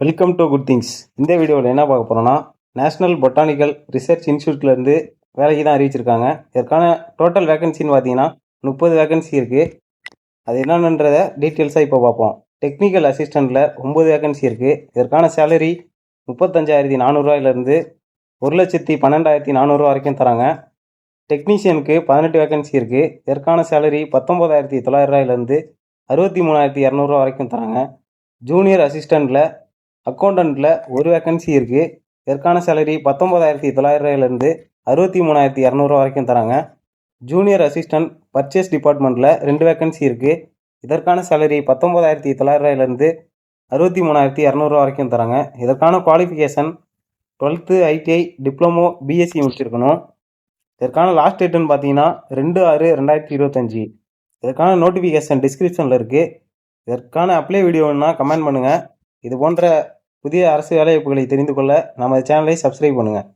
Welcome to good things. இந்த வீடியோவில் என்ன பார்க்க போகிறோன்னா, நேஷ்னல் பொட்டானிக்கல் ரிசர்ச் இன்ஸ்டியூட்லேருந்து வேலைக்கு தான் அறிவிச்சிருக்காங்க. இதற்கான டோட்டல் வேகன்சின்னு பார்த்தீங்கன்னா 30 வேகன்சி இருக்குது. அது என்னென்னன்றதை டீட்டெயில்ஸாக இப்போ பார்ப்போம். டெக்னிக்கல் அசிஸ்டண்ட்டில் 9 வேகன்சி இருக்குது. இதற்கான சேலரி 35,400 1,12,400 வரைக்கும் தராங்க. டெக்னீஷியனுக்கு 18 வேகன்சி இருக்குது. இதற்கான சேலரி 19,900 63,200 வரைக்கும் தராங்க. ஜூனியர் அசிஸ்டண்ட்டில் அக்கௌண்டண்ட்டில் 1 வேகன்சி இருக்குது. இதற்கான சேலரி 19,900 63,200 வரைக்கும் தராங்க. ஜூனியர் அசிஸ்டண்ட் பர்ச்சேஸ் டிபார்ட்மெண்ட்டில் 2 வேகன்சி இருக்குது. இதற்கான சேலரி 19,900 63,200 வரைக்கும் தராங்க. இதற்கான qualification 12th ITI diploma BSc முடிச்சிருக்கணும். இதற்கான லாஸ்ட் டேட்டுன்னு பார்த்தீங்கன்னா 2/6/2025. இதற்கான நோட்டிஃபிகேஷன் டிஸ்கிரிப்ஷனில் இருக்குது. இதற்கான அப்ளை வீடியோன்னா கமெண்ட் பண்ணுங்கள். இது போன்ற புதிய அரசு வேலைவாய்ப்புகளை தெரிந்து கொள்ள நமது சேனலை சப்ஸ்கிரைப் பண்ணுங்கள்.